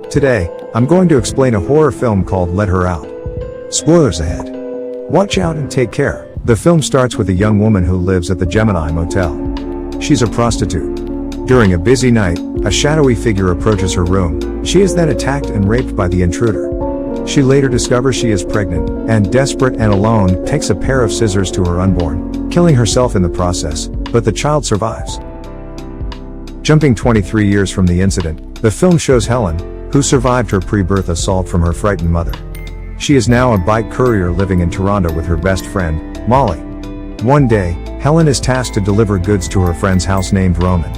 Today, I'm going to explain a horror film called Let Her Out. Spoilers ahead. Watch out and take care. The film starts with a young woman who lives at the Gemini Motel. She's a prostitute. During a busy night, a shadowy figure approaches her room. She is then attacked and raped by the intruder. She later discovers she is pregnant, and desperate and alone, takes a pair of scissors to her unborn, killing herself in the process, but the child survives. Jumping 23 years from the incident, the film shows Helen, who survived her pre-birth assault from her frightened mother. She is now a bike courier living in Toronto with her best friend, Molly. One day, Helen is tasked to deliver goods to her friend's house named Roman.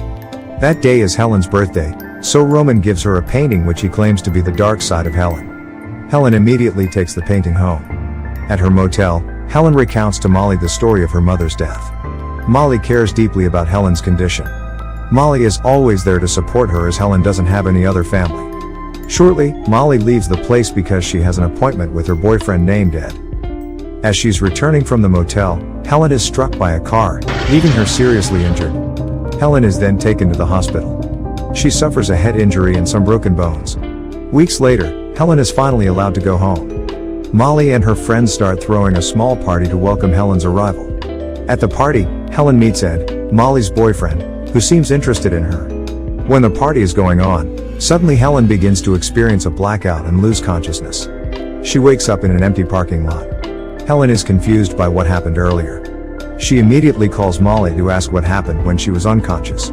That day is Helen's birthday, so Roman gives her a painting which he claims to be the dark side of Helen. Helen immediately takes the painting home. At her motel, Helen recounts to Molly the story of her mother's death. Molly cares deeply about Helen's condition. Molly is always there to support her as Helen doesn't have any other family. Shortly, Molly leaves the place because she has an appointment with her boyfriend named Ed. As she's returning from the motel, Helen is struck by a car, leaving her seriously injured. Helen is then taken to the hospital. She suffers a head injury and some broken bones. Weeks later, Helen is finally allowed to go home. Molly and her friends start throwing a small party to welcome Helen's arrival. At the party, Helen meets Ed, Molly's boyfriend, who seems interested in her. When the party is going on, suddenly Helen begins to experience a blackout and lose consciousness. She wakes up in an empty parking lot. Helen is confused by what happened earlier. She immediately calls Molly to ask what happened when she was unconscious.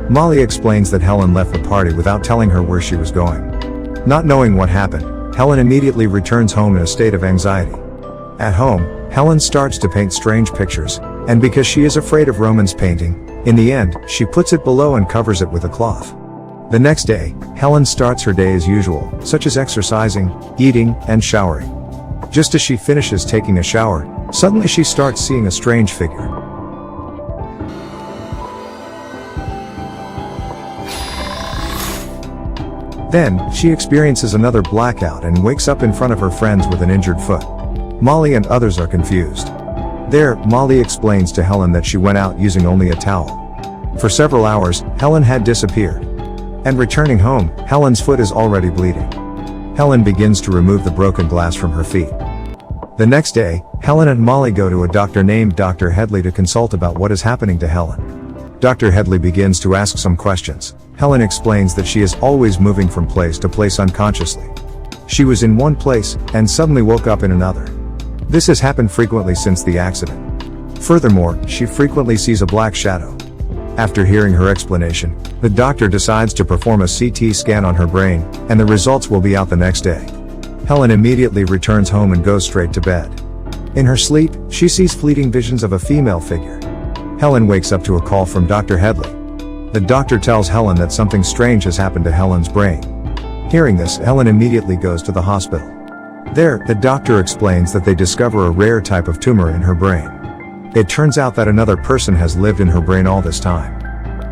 Molly explains that Helen left the party without telling her where she was going. Not knowing what happened, Helen immediately returns home in a state of anxiety. At home, Helen starts to paint strange pictures, and because she is afraid of Roman's painting, in the end, she puts it below and covers it with a cloth. The next day, Helen starts her day as usual, such as exercising, eating, and showering. Just as she finishes taking a shower, suddenly she starts seeing a strange figure. Then, she experiences another blackout and wakes up in front of her friends with an injured foot. Molly and others are confused. There, Molly explains to Helen that she went out using only a towel. For several hours, Helen had disappeared. And returning home, Helen's foot is already bleeding. Helen begins to remove the broken glass from her feet. The next day, Helen and Molly go to a doctor named Dr. Headley to consult about what is happening to Helen. Dr. Headley begins to ask some questions. Helen explains that she is always moving from place to place unconsciously. She was in one place, and suddenly woke up in another. This has happened frequently since the accident. Furthermore, she frequently sees a black shadow. After hearing her explanation, the doctor decides to perform a CT scan on her brain, and the results will be out the next day. Helen immediately returns home and goes straight to bed. In her sleep, she sees fleeting visions of a female figure. Helen wakes up to a call from Dr. Headley. The doctor tells Helen that something strange has happened to Helen's brain. Hearing this, Helen immediately goes to the hospital. There, the doctor explains that they discover a rare type of tumor in her brain. It turns out that another person has lived in her brain all this time.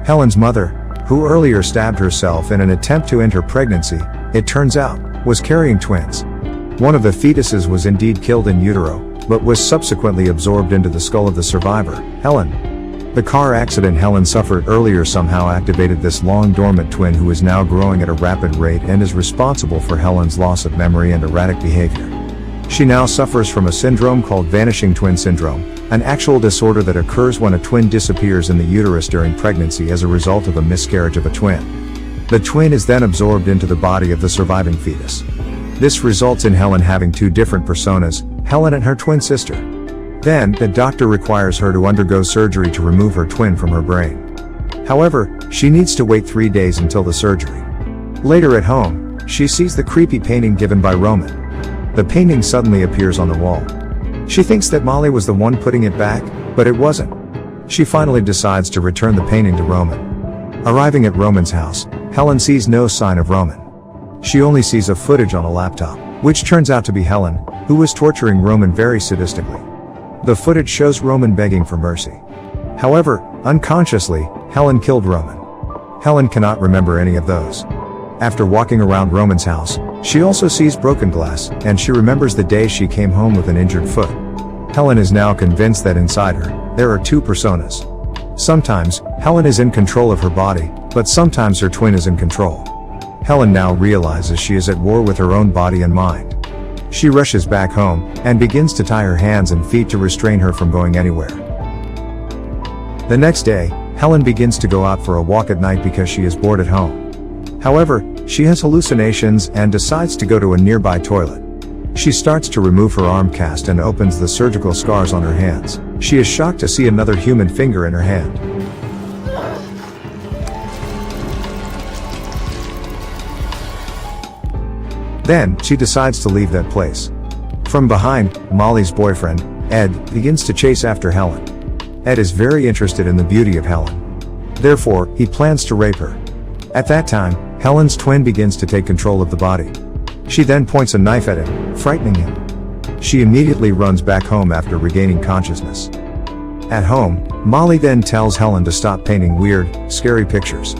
Helen's mother, who earlier stabbed herself in an attempt to end her pregnancy, it turns out, was carrying twins. One of the fetuses was indeed killed in utero, but was subsequently absorbed into the skull of the survivor, Helen. The car accident Helen suffered earlier somehow activated this long-dormant twin who is now growing at a rapid rate and is responsible for Helen's loss of memory and erratic behavior. She now suffers from a syndrome called vanishing twin syndrome, an actual disorder that occurs when a twin disappears in the uterus during pregnancy as a result of a miscarriage of a twin. The twin is then absorbed into the body of the surviving fetus. This results in Helen having two different personas, Helen and her twin sister. Then, the doctor requires her to undergo surgery to remove her twin from her brain. However, she needs to wait 3 days until the surgery. Later at home, she sees the creepy painting given by Roman. The painting suddenly appears on the wall. She thinks that Molly was the one putting it back, but it wasn't. She finally decides to return the painting to Roman. Arriving at Roman's house, Helen sees no sign of Roman. She only sees a footage on a laptop, which turns out to be Helen, who was torturing Roman very sadistically. The footage shows Roman begging for mercy. However, unconsciously, Helen killed Roman. Helen cannot remember any of those. After walking around Roman's house, she also sees broken glass, and she remembers the day she came home with an injured foot. Helen is now convinced that inside her, there are two personas. Sometimes, Helen is in control of her body, but sometimes her twin is in control. Helen now realizes she is at war with her own body and mind. She rushes back home, and begins to tie her hands and feet to restrain her from going anywhere. The next day, Helen begins to go out for a walk at night because she is bored at home. However, she has hallucinations and decides to go to a nearby toilet. She starts to remove her arm cast and opens the surgical scars on her hands. She is shocked to see another human finger in her hand. Then, she decides to leave that place. From behind, Molly's boyfriend, Ed, begins to chase after Helen. Ed is very interested in the beauty of Helen. Therefore, he plans to rape her. At that time, Helen's twin begins to take control of the body. She then points a knife at him, frightening him. She immediately runs back home after regaining consciousness. At home, Molly then tells Helen to stop painting weird, scary pictures.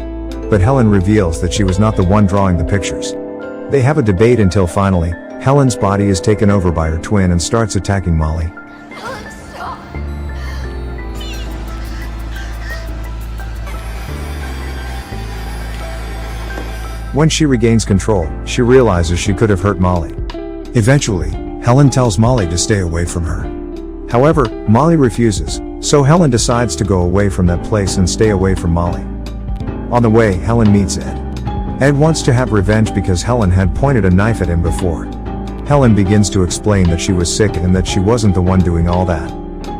But Helen reveals that she was not the one drawing the pictures. They have a debate until finally, Helen's body is taken over by her twin and starts attacking Molly. When she regains control, she realizes she could have hurt Molly. Eventually, Helen tells Molly to stay away from her. However, Molly refuses, so Helen decides to go away from that place and stay away from Molly. On the way, Helen meets Ed. Ed wants to have revenge because Helen had pointed a knife at him before. Helen begins to explain that she was sick and that she wasn't the one doing all that.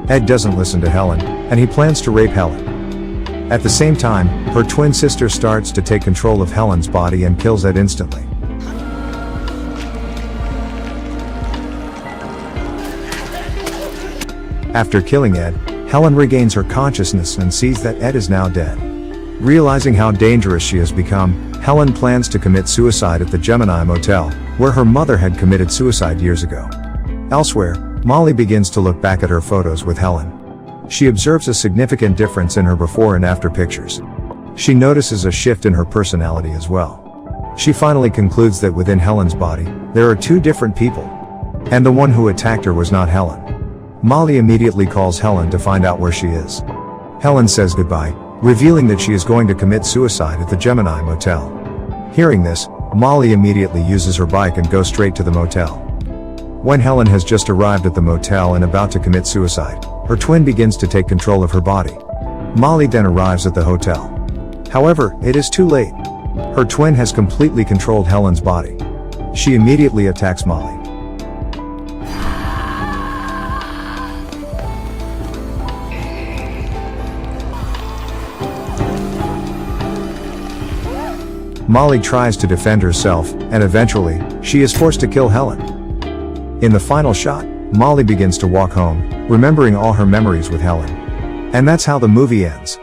Ed doesn't listen to Helen, and he plans to rape Helen. At the same time, her twin sister starts to take control of Helen's body and kills Ed instantly. After killing Ed, Helen regains her consciousness and sees that Ed is now dead. Realizing how dangerous she has become, Helen plans to commit suicide at the Gemini Motel, where her mother had committed suicide years ago. Elsewhere, Molly begins to look back at her photos with Helen. She observes a significant difference in her before and after pictures. She notices a shift in her personality as well. She finally concludes that within Helen's body, there are two different people. And the one who attacked her was not Helen. Molly immediately calls Helen to find out where she is. Helen says goodbye, revealing that she is going to commit suicide at the Gemini Motel. Hearing this, Molly immediately uses her bike and goes straight to the motel. When Helen has just arrived at the motel and about to commit suicide, her twin begins to take control of her body. Molly then arrives at the hotel. However, it is too late. Her twin has completely controlled Helen's body. She immediately attacks Molly. Molly tries to defend herself, and eventually, she is forced to kill Helen. In the final shot, Molly begins to walk home, remembering all her memories with Helen. And that's how the movie ends.